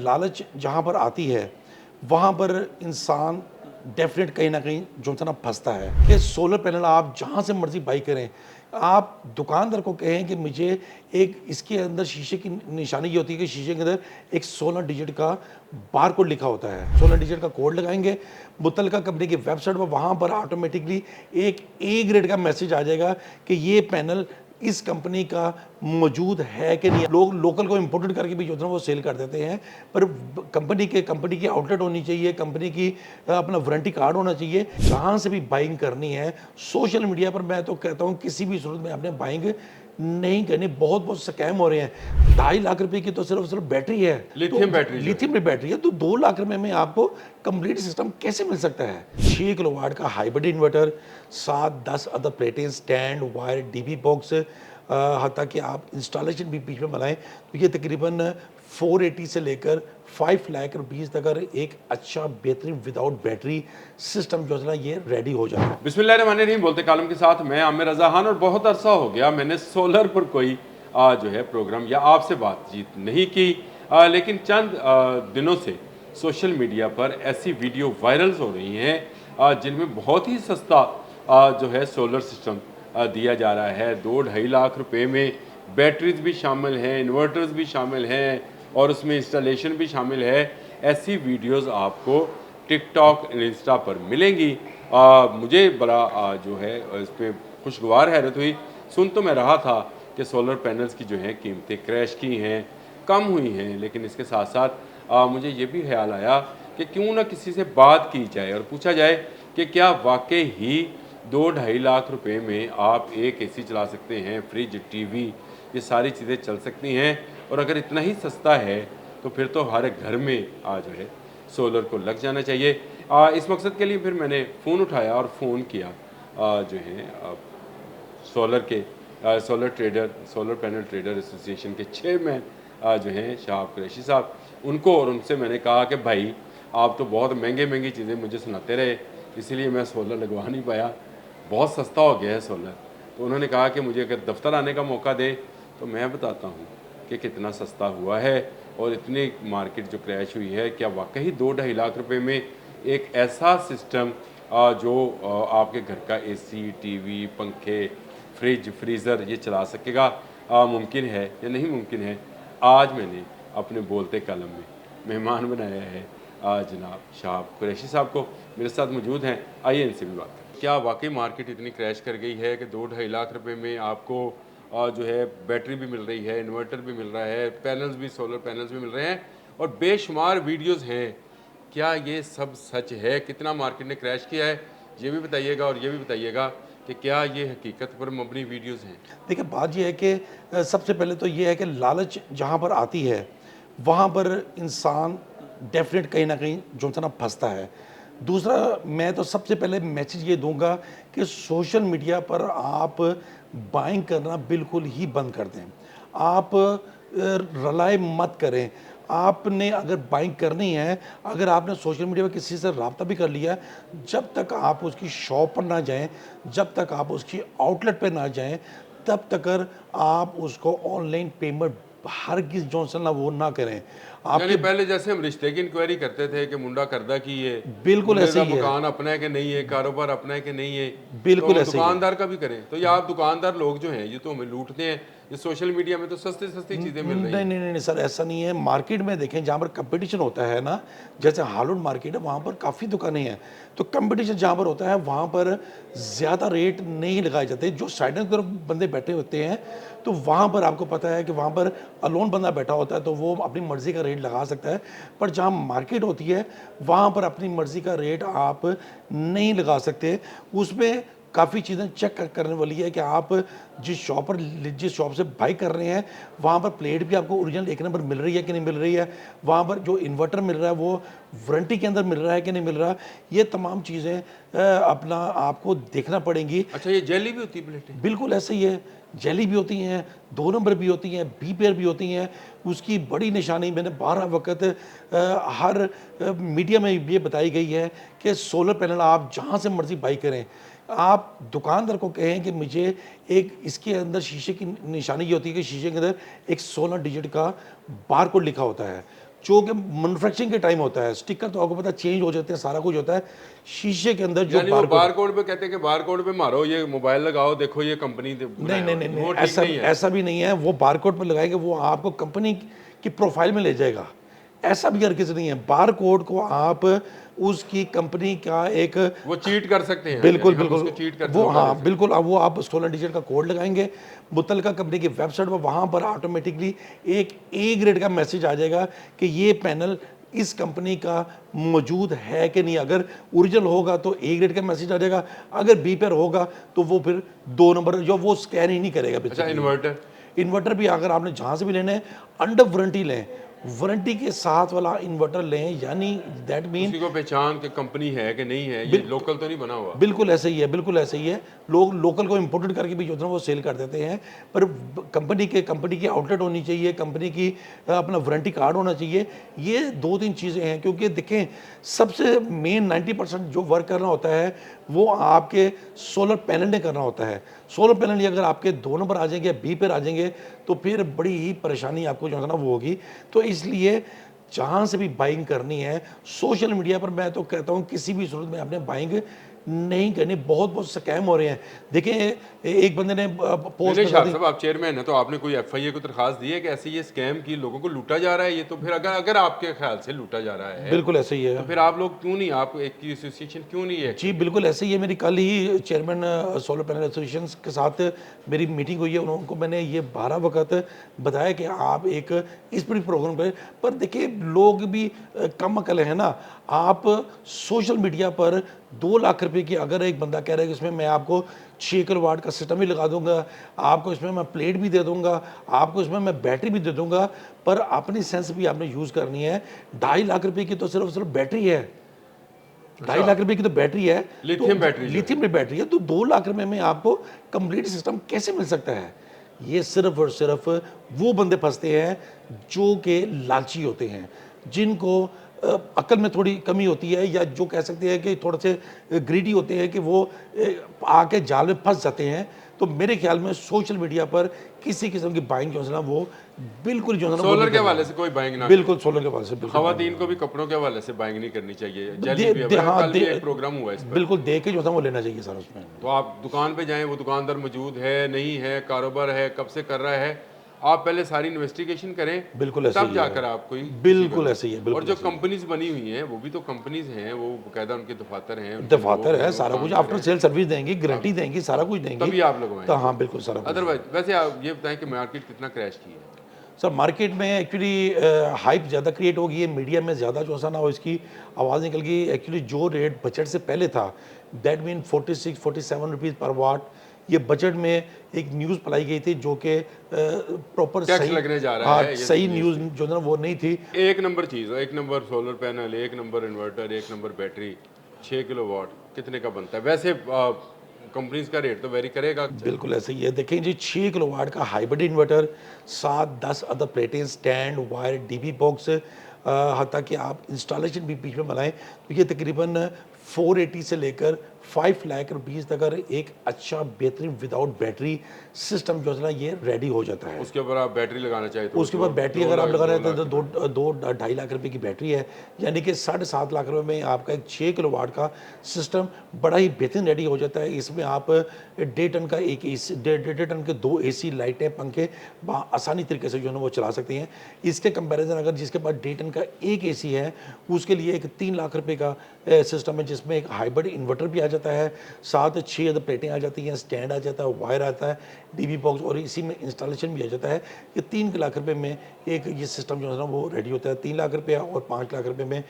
लालच जहाँ पर आती है वहाँ पर इंसान डेफिनेट कहीं ना कहीं जो है ना फंसता है कि सोलर पैनल आप जहाँ से मर्जी बाई करें। आप दुकानदार को कहें कि मुझे एक इसके अंदर शीशे की निशानी ये होती है कि शीशे के अंदर एक 16 डिजिट का बार कोड लिखा होता है। 16 डिजिट का कोड लगाएंगे, मुतलका कंपनी की वेबसाइट पर, वहाँ पर ऑटोमेटिकली एक ए ग्रेड का मैसेज आ जाएगा कि ये पैनल इस कंपनी का मौजूद है कि नहीं। लोग लोकल को इंपोर्टेड करके भी जो है ना वो सेल कर देते हैं, पर कंपनी की आउटलेट होनी चाहिए, कंपनी की अपना वारंटी कार्ड होना चाहिए। जहाँ से भी बाइंग करनी है सोशल मीडिया पर, मैं तो कहता हूँ किसी भी सूरत में आपने बाइंग नहीं करनी। बहुत बहुत स्कैम हो रहे हैं। 2.5 लाख रुपए की तो सिर्फ बैटरी है, लिथियम बैटरी लिथियम में बैटरी है, तो 2 लाख रुपए में आपको कंप्लीट सिस्टम कैसे मिल सकता है। 6 किलोवाट का हाइब्रिड इन्वर्टर, 7-10 अदर प्लेटें, स्टैंड, वायर, डीबी बॉक्स, हत्ता कि आप इंस्टॉलेशन भी बीच में बनाएं तो ये तकरीबन 480 से लेकर 5 लाख रुपीज़ तक अगर एक अच्छा बेहतरीन विदाउट बैटरी सिस्टम जो है ना ये रेडी हो जाए। बिस्मिल्लाहिर्रहमानिर्रहीम। बोलते कालम के साथ मैं आमिर रज़ा खान। और बहुत अरसा हो गया मैंने सोलर पर कोई जो है प्रोग्राम या आपसे बातचीत नहीं की, लेकिन चंद दिनों से सोशल मीडिया पर ऐसी वीडियो वायरल्स हो रही हैं जिनमें बहुत ही सस्ता जो है सोलर सिस्टम दिया जा रहा है। 2-2.5 लाख रुपए में बैटरीज भी शामिल हैं, इन्वर्टर्स भी शामिल हैं और उसमें इंस्टॉलेशन भी शामिल है। ऐसी वीडियोस आपको टिकटॉक, इंस्टा पर मिलेंगी। मुझे बड़ा जो है इस पर खुशगवार हैरत हुई। सुन तो मैं रहा था कि सोलर पैनल्स की जो है कीमतें क्रैश की हैं, कम हुई हैं, लेकिन इसके साथ साथ मुझे ये भी ख्याल आया कि क्यों ना किसी से बात की जाए और पूछा जाए कि क्या वाकई ही 2-2.5 लाख रुपए में आप एक एसी चला सकते हैं, फ्रिज, टीवी, ये सारी चीज़ें चल सकती हैं। और अगर इतना ही सस्ता है तो फिर तो हर घर में जो है सोलर को लग जाना चाहिए। इस मकसद के लिए फिर मैंने फ़ोन उठाया और फ़ोन किया जो है सोलर पैनल ट्रेडर एसोसिएशन के चेयरमैन जो हैं शाहब कुरैशी साहब, उनको। और उनसे मैंने कहा कि भाई आप तो बहुत महंगी चीज़ें मुझे सुनाते रहे, इसीलिए मैं सोलर लगवा नहीं पाया, बहुत सस्ता हो गया है सोलर। तो उन्होंने कहा कि मुझे अगर दफ्तर आने का मौका दे तो मैं बताता हूँ कि कितना सस्ता हुआ है और इतनी मार्केट जो क्रैश हुई है, क्या वाकई 2-2.5 लाख रुपए में एक ऐसा सिस्टम जो आपके घर का एसी, टीवी, पंखे, फ्रिज, फ्रीज़र ये चला सकेगा, मुमकिन है या नहीं मुमकिन है। आज मैंने अपने बोलते कलम में मेहमान बनाया है जनाब शाहब कुरैशी साहब को, मेरे साथ मौजूद हैं। आइए इनसे भी बात करें। क्या वाकई मार्केट इतनी क्रैश कर गई है कि 2-2.5 लाख रुपए में आपको जो है बैटरी भी मिल रही है, इन्वर्टर भी मिल रहा है, पैनल्स भी, सोलर पैनल्स भी मिल रहे हैं और बेशुमार वीडियोस हैं। क्या ये सब सच है? कितना मार्केट ने क्रैश किया है ये भी बताइएगा, और ये भी बताइएगा कि क्या ये हकीकत पर मबनी वीडियोस हैं? देखिए बात यह है कि सबसे पहले तो ये है कि लालच जहाँ पर आती है वहाँ पर इंसान डेफिनेट कहीं ना कहीं जो है ना फंसता है। दूसरा, मैं तो सबसे पहले मैसेज ये दूंगा कि सोशल मीडिया पर आप बाइंग करना बिल्कुल ही बंद कर दें। आप रलाय मत करें। आपने अगर बाइंग करनी है, अगर आपने सोशल मीडिया पर किसी से रब्ता भी कर लिया, जब तक आप उसकी शॉप पर ना जाएं, जब तक आप उसकी आउटलेट पर ना जाएं, तब तक आप उसको ऑनलाइन पेमेंट हरगिज़ जो है ना वो ना करें। यानी आपके पहले जैसे हम रिश्ते की इंक्वायरी करते थे कि मुंडा करदा की है, बिल्कुल मुंडे ऐसे का ही है, मकान अपना है कि नहीं है, कारोबार अपना है कि नहीं है, बिल्कुल तो ऐसे ही है। दुकानदार का भी करें। तो ये आप दुकानदार लोग जो हैं ये तो हमें लूटते हैं। ये सोशल मीडिया में तो सस्ती सस्ती चीज़ें मिल रही नहीं हैं। नहीं नहीं नहीं सर, ऐसा नहीं है। मार्केट में देखें जहाँ पर कंपटीशन होता है ना, जैसे हालुड मार्केट है, वहाँ पर काफ़ी दुकानें हैं, तो कंपटीशन जहाँ पर होता है वहाँ पर ज़्यादा रेट नहीं लगाए जाते। जो साइड की तरफ बंदे बैठे होते हैं तो वहाँ पर आपको पता है कि वहाँ पर अलोन बंदा बैठा होता है तो वो अपनी मर्ज़ी का रेट लगा सकता है। पर जहाँ मार्केट होती है वहाँ पर अपनी मर्ज़ी का रेट आप नहीं लगा सकते। उसमें काफ़ी चीज़ें चेक करने वाली है कि आप जिस शॉप से बाई कर रहे हैं वहाँ पर प्लेट भी आपको ओरिजिनल एक नंबर मिल रही है कि नहीं मिल रही है, वहाँ पर जो इन्वर्टर मिल रहा है वो वारंटी के अंदर मिल रहा है कि नहीं मिल रहा। ये तमाम चीज़ें अपना आपको देखना पड़ेंगी। अच्छा, ये जेली भी होती है प्लेटें? बिल्कुल ऐसे ही है। जेली भी होती हैं, 2 नंबर भी होती हैं, बी पेयर भी होती हैं। उसकी बड़ी निशानी मैंने 12 वक़्त हर मीडिया में ये बताई गई है कि सोलर पैनल आप जहाँ से मर्ज़ी बाई करें। आप दुकानदार को कहें कि मुझे एक इसके अंदर शीशे की निशानी ये होती है कि शीशे के अंदर एक 16 डिजिट का बार कोड लिखा होता है। जो कि मैन्युफैक्चरिंग के टाइम होता है, स्टिकर तो आपको पता चेंज हो जाते हैं, सारा कुछ होता है शीशे के अंदर जो यानी वो बार कोड पे कहते हैं कि बार कोड पे मारो, ये मोबाइल लगाओ, देखो ये कंपनी नहीं नहीं नहीं, वो नहीं ठीक ऐसा नहीं है। ऐसा भी नहीं है। वो बारकोड पर लगाएंगे, वो आपको कंपनी की प्रोफाइल में ले जाएगा। ऐसा भी हर किसी नहीं है। बारकोड को आप उसकी कंपनी का एक वो चीट कर सकते हैं, बिल्कुल यानी हम बिल्कुल उसको चीट करते वो हैं, धोखा दे हाँ सकते बिल्कुल, अब वो आप 16 डिजिट का कोड लगाएंगे मुतलका कंपनी की वेबसाइट पर, वहाँ पर ऑटोमेटिकली एक ए ग्रेड का मैसेज आ जाएगा कि ये पैनल इस कंपनी का मौजूद है कि नहीं। अगर ओरिजिनल होगा तो ए ग्रेड का मैसेज आ जाएगा, अगर बी पर होगा तो वो फिर 2 नंबर जो वो स्कैन ही नहीं करेगा। हैं। अच्छा, इन्वर्टर इन्वर्टर भी अगर आपने जहाँ से भी लेना है अंडर वारंटी लें, वारंटी के साथ वाला इन्वर्टर लें, यानी दैट मीन उसी को पहचान के कंपनी है कि नहीं है, ये लोकल तो नहीं बना हुआ। बिल्कुल ऐसे ही है, बिल्कुल ऐसे ही है। लोग लोकल को इंपोर्टेड करके भी जो है ना वो सेल कर देते हैं, पर कंपनी की आउटलेट होनी चाहिए, कंपनी की अपना वारंटी कार्ड होना चाहिए। ये 2-3 चीज़ें हैं, क्योंकि देखें सबसे मेन 90% जो वर्क करना होता है वो आपके सोलर पैनल ने करना होता है। सोलर पैनल अगर आपके 2 नंबर आ जाएंगे या बी पर आ जाएंगे तो फिर बड़ी ही परेशानी आपको जो है ना वो होगी। तो इसलिए जहाँ से भी बाइंग करनी है सोशल मीडिया पर, मैं तो कहता हूँ किसी भी सूरत में आपने बाइंग नहीं करनी। बहुत बहुत स्कैम हो रहे हैं। देखें एक बंदे ने पोस्ट नहीं शाह साहब, आप चेयरमैन है तो आपने कोई एफआईए को दरखास्त दी है कि ऐसे ये स्कैम की लोगों को लूटा जा रहा है? ये तो फिर अगर आपके ख्याल से लूटा जा रहा है बिल्कुल ऐसे ही है। तो फिर आप लोग क्यों नहीं, आप एक की एसोसिएशन क्यों नहीं है? जी बिल्कुल ऐसे ही है। मेरी कल ही चेयरमैन सोलर पैनल एसोसिएशन के साथ मेरी मीटिंग हुई है। उनको मैंने ये 12 वक्त बताया कि आप एक इस पर प्रोग्राम करें। पर देखिए लोग भी कम अकल है ना। आप सोशल मीडिया पर 2 लाख रुपए की, अगर एक बंदा कह रहा है कि इसमें मैं आपको 6 किलोवाट का सिस्टम भी लगा दूंगा, आपको इसमें मैं प्लेट भी दे दूंगा, आपको इसमें मैं बैटरी भी दे दूंगा, पर अपनी सेंस भी आपने यूज़ करनी है। 2.5 लाख रुपए की तो सिर्फ बैटरी है, 2.5 लाख रुपए की तो बैटरी है, लिथियम बैटरी जो है। लिथियम की बैटरी है। तो 2 लाख रुपए में आपको कंप्लीट सिस्टम कैसे मिल सकता है? ये सिर्फ और सिर्फ वो बंदे फंसते हैं जो कि लालची होते हैं, जिनको अकल में थोड़ी कमी होती है, या जो कह सकते हैं कि थोड़े से ग्रीडी होते हैं कि वो आके जाल में फंस जाते हैं। तो मेरे ख्याल में सोशल मीडिया पर किसी किस्म की बाइंग जो है ना वो बिल्कुल जो है ना वो सोलर नहीं के करना। हवाले से कोई बाइंग ना बिल्कुल सोलर के पास से बिल्कुल खवातीन को भी कपड़ों के हवाले से बाइंग नहीं करनी चाहिए। दे- जल्दी भी दे- हाँ, कल भी दे- एक प्रोग्राम हुआ इस पर। बिल्कुल दे के जो था वो लेना चाहिए सर उसमें। तो आप दुकान पे जाएं, वो दुकानदार मौजूद है नहीं है, कारोबार है, कब से कर रहा है, आप पहले सारी इन्वेस्टिगेशन करें, बिल्कुल ऐसे तब ही है। जाकर आप कोई बिल्कुल ऐसे ही है, और बिल्कुल जो ऐसे ही है। कंपनीज बनी हुई हैं वो भी तो कंपनीज हैं, वो बाकायदा उनके दफातर हैं, उनके दफातर लोग है, हैं, सारा वो कुछ काम आफ्टर करें। सेल सर्विस देंगी, गारंटी देंगी, सारा कुछ देंगी। तभी आप लगवाएं। तो हाँ बिल्कुल सारा कुछ। अदरवाइज वैसे आप ये बताएं कि मार्केट कितना क्रैश की है? सर मार्केट में एक्चुअली हाइप ज़्यादा क्रिएट हो गई है, मीडिया में ज़्यादा जो सा ना हो इसकी आवाज़ निकल गई। एक्चुअली जो रेट बजट से पहले था, दैट मीन 46-47 रुपीज़ पर वाट, ये बजट में एक न्यूज़ फैलाई गई थी जो कि प्रॉपर टैक्स सही लगने जा रहा है, ये सही न्यूज़ जो है ना वो नहीं थी। एक नंबर चीज़, एक नंबर सोलर पैनल, एक नंबर इन्वर्टर, एक नंबर बैटरी, 6 किलोवाट कितने का बनता है? वैसे कंपनीज का रेट तो वेरी करेगा। बिल्कुल ऐसे ही है। देखें जी 6 किलोवाट का हाइब्रिड इन्वर्टर, 7-10 अदर प्लेटें, स्टैंड, वायर, डीबी बॉक्स, हत्ता कि आप इंस्टॉलेशन भी बीच में बनाएं तो ये तकरीबन 480 से लेकर 5 लाख रुपीज़ तक अगर एक अच्छा बेहतरीन विदाउट बैटरी सिस्टम जो है ना ये रेडी हो जाता है। उसके ऊपर आप बैटरी लगाना चाहे तो उसके बाद बैटरी अगर आप लगा रहे हैं तो 2-2.5 लाख रुपए की बैटरी है, यानी कि 7.5 लाख रुपए में आपका एक 6 किलोवाट का सिस्टम बड़ा ही बेहतरीन रेडी हो जाता है। इसमें आप 1.5 टन का एक एसी, 1.5 टन के 2 एसी, लाइटें, पंखे आसानी तरीके से जो है ना वो चला सकते हैं। इसके कंपैरिजन अगर जिसके पास 1.5 टन का एक एसी है उसके लिए एक 3 लाख रुपए का सिस्टम है, जिसमें एक हाइब्रिड इन्वर्टर भी आ जाता है, साथ 6 अदर प्लेटें आ जाती हैं, स्टैंड आ जाता है, वायर आता है, डीबी बॉक्स, और इसी में इंस्टॉलेशन भी आ जाता है। ये 3 लाख रुपए में एक ये सिस्टम जो है ना वो रेडी होता है। 3 लाख रुपया और 5 लाख रुपए में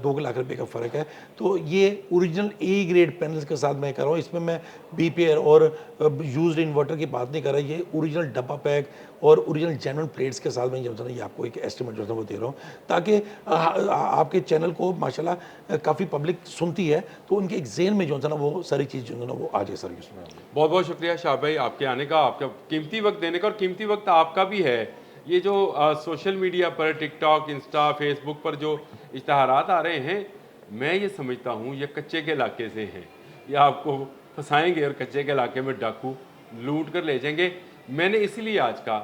2 लाख रुपए का फ़र्क है। तो ये ओरिजिनल ए ग्रेड पैनल्स के साथ मैं कर रहा हूँ, इसमें मैं बीपीआर और यूज्ड इन्वर्टर की बात नहीं कर रहा। ये ओरिजिनल डब्बा पैक और ओरिजिनल जेन्युइन प्लेट्स के साथ मैं जो है ना ये आपको एक एस्टिमेट जो है वो दे रहा हूँ, ताकि आपके चैनल को माशाल्लाह काफ़ी पब्लिक सुनती है तो उनके एक जेन में जो है ना वो सारी चीज़ जो है ना वो आ जाए सर उसमें। बहुत बहुत शुक्रिया शाह भाई आपके आने का, आपका कीमती वक्त देने का, और कीमती वक्त आपका भी है। ये जो सोशल मीडिया पर टिकटॉक, इंस्टा, फेसबुक पर जो इश्तहारात आ रहे हैं, मैं ये समझता हूँ ये कच्चे के इलाके से हैं, ये आपको फंसाएंगे और कच्चे के इलाके में डाकू लूट कर ले जाएंगे। मैंने इसीलिए आज का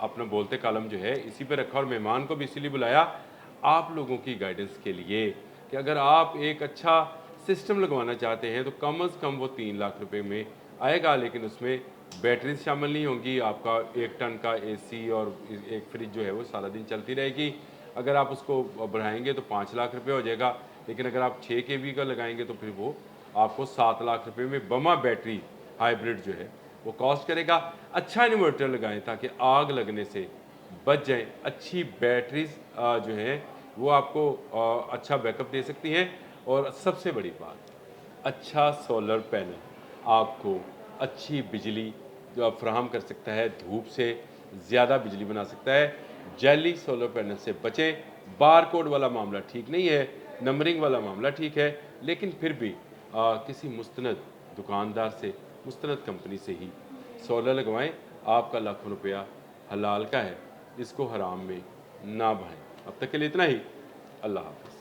अपना बोलते कॉलम जो है इसी पे रखा और मेहमान को भी इसीलिए बुलाया। आप लोगों की गाइडेंस के लिए कि अगर आप एक अच्छा सिस्टम लगवाना चाहते हैं तो कम से कम वो 3 लाख रुपए में आएगा, लेकिन उसमें बैटरीज शामिल नहीं होंगी, आपका 1 टन का एसी और एक फ्रिज जो है वो सारा दिन चलती रहेगी। अगर आप उसको बढ़ाएंगे तो 5 लाख रुपए हो जाएगा, लेकिन अगर आप 6 केवी का लगाएंगे तो फिर वो आपको 7 लाख रुपए में बमा बैटरी हाइब्रिड जो है वो कॉस्ट करेगा। अच्छा इन्वर्टर लगाएं ताकि आग लगने से बच जाएं। अच्छी बैटरीज जो हैं वो आपको अच्छा बैकअप दे सकती हैं। और सबसे बड़ी बात, अच्छा सोलर पैनल आपको अच्छी बिजली जो फराहम कर सकता है, धूप से ज़्यादा बिजली बना सकता है। जैली सोलर पैनल से बचें। बार कोड वाला मामला ठीक नहीं है, नंबरिंग वाला मामला ठीक है, लेकिन फिर भी किसी मुस्तनद दुकानदार से, मुस्तनद कंपनी से ही सोलर लगवाएं। आपका लाखों रुपया हलाल का है, इसको हराम में ना बहाएं। अब तक के लिए इतना ही। अल्लाह हाफ़िज़।